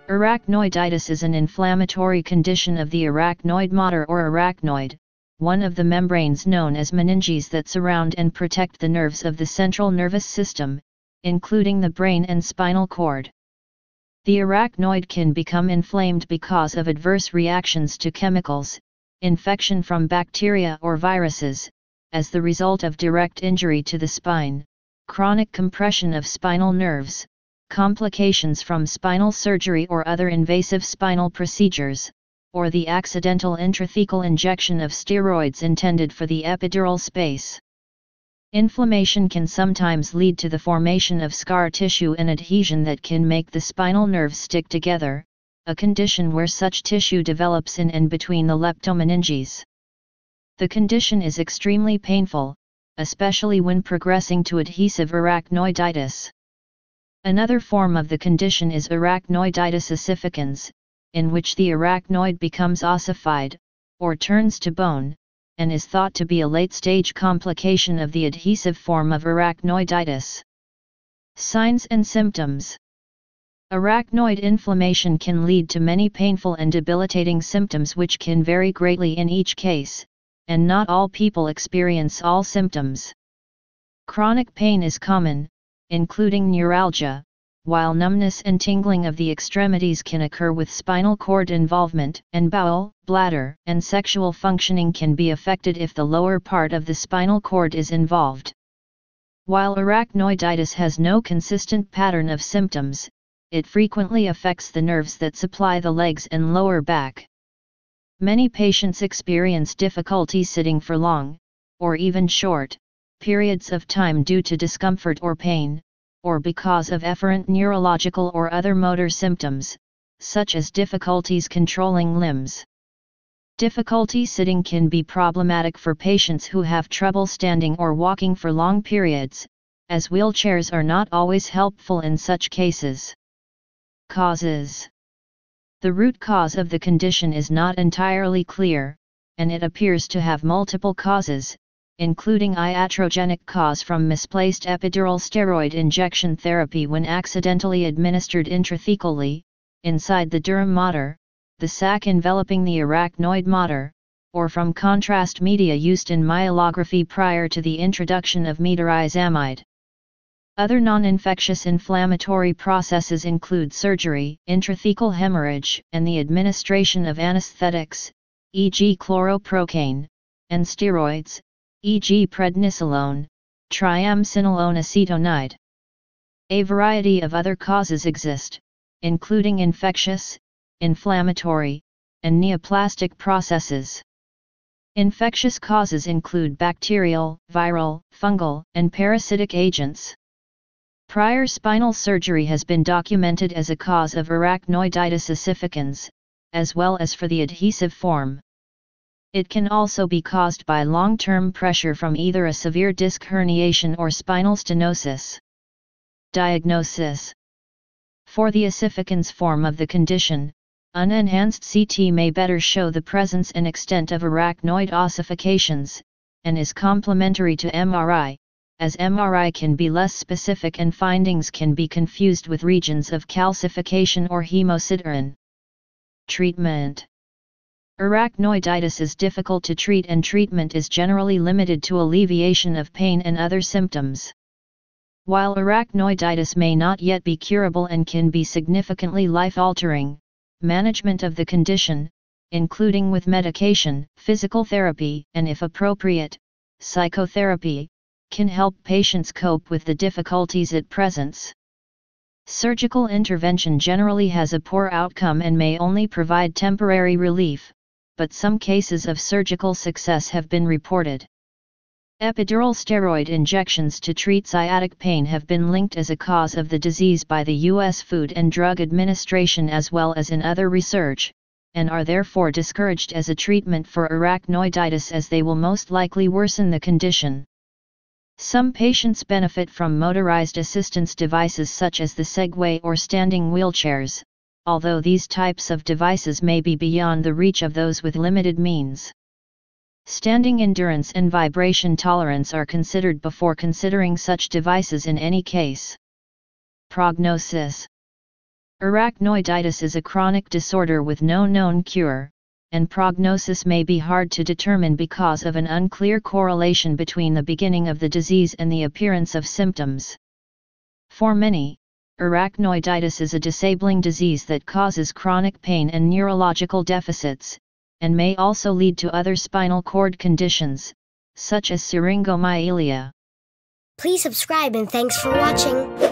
Arachnoiditis is an inflammatory condition of the arachnoid mater or arachnoid, one of the membranes known as meninges that surround and protect the nerves of the central nervous system, including the brain and spinal cord. The arachnoid can become inflamed because of adverse reactions to chemicals, infection from bacteria or viruses, as the result of direct injury to the spine, chronic compression of spinal nerves, complications from spinal surgery or other invasive spinal procedures, or the accidental intrathecal injection of steroids intended for the epidural space. Inflammation can sometimes lead to the formation of scar tissue and adhesion that can make the spinal nerves stick together, a condition where such tissue develops in and between the leptomeninges. The condition is extremely painful, especially when progressing to adhesive arachnoiditis. Another form of the condition is arachnoiditis ossificans, in which the arachnoid becomes ossified, or turns to bone, and is thought to be a late-stage complication of the adhesive form of arachnoiditis. Signs and symptoms. Arachnoid inflammation can lead to many painful and debilitating symptoms which can vary greatly in each case, and not all people experience all symptoms. Chronic pain is common, including neuralgia, while numbness and tingling of the extremities can occur with spinal cord involvement, and bowel, bladder, and sexual functioning can be affected if the lower part of the spinal cord is involved. While arachnoiditis has no consistent pattern of symptoms, it frequently affects the nerves that supply the legs and lower back. Many patients experience difficulty sitting for long, or even short, periods of time due to discomfort or pain, or because of efferent neurological or other motor symptoms, such as difficulties controlling limbs. Difficulty sitting can be problematic for patients who have trouble standing or walking for long periods, as wheelchairs are not always helpful in such cases. Causes. The root cause of the condition is not entirely clear, and it appears to have multiple causes, including iatrogenic cause from misplaced epidural steroid injection therapy when accidentally administered intrathecally, inside the dura mater, the sac enveloping the arachnoid mater, or from contrast media used in myelography prior to the introduction of metorizamide. Other non-infectious inflammatory processes include surgery, intrathecal hemorrhage, and the administration of anesthetics, e.g. chloroprocaine, and steroids, e.g. prednisolone, triamcinolone acetonide. A variety of other causes exist, including infectious, inflammatory, and neoplastic processes. Infectious causes include bacterial, viral, fungal, and parasitic agents. Prior spinal surgery has been documented as a cause of arachnoiditis ossificans, as well as for the adhesive form. It can also be caused by long-term pressure from either a severe disc herniation or spinal stenosis. Diagnosis. For the ossificans form of the condition, unenhanced CT may better show the presence and extent of arachnoid ossifications, and is complementary to MRI, as MRI can be less specific and findings can be confused with regions of calcification or hemosiderin. Treatment. Arachnoiditis is difficult to treat and treatment is generally limited to alleviation of pain and other symptoms. While arachnoiditis may not yet be curable and can be significantly life-altering, management of the condition, including with medication, physical therapy, and if appropriate, psychotherapy, can help patients cope with the difficulties it presents. Surgical intervention generally has a poor outcome and may only provide temporary relief, but some cases of surgical success have been reported. Epidural steroid injections to treat sciatic pain have been linked as a cause of the disease by the U.S. Food and Drug Administration as well as in other research, and are therefore discouraged as a treatment for arachnoiditis as they will most likely worsen the condition. Some patients benefit from motorized assistance devices such as the Segway or standing wheelchairs, although these types of devices may be beyond the reach of those with limited means. Standing endurance and vibration tolerance are considered before considering such devices in any case. Prognosis. Arachnoiditis is a chronic disorder with no known cure, and prognosis may be hard to determine because of an unclear correlation between the beginning of the disease and the appearance of symptoms. For many, arachnoiditis is a disabling disease that causes chronic pain and neurological deficits, and may also lead to other spinal cord conditions, such as syringomyelia. Please subscribe and thanks for watching.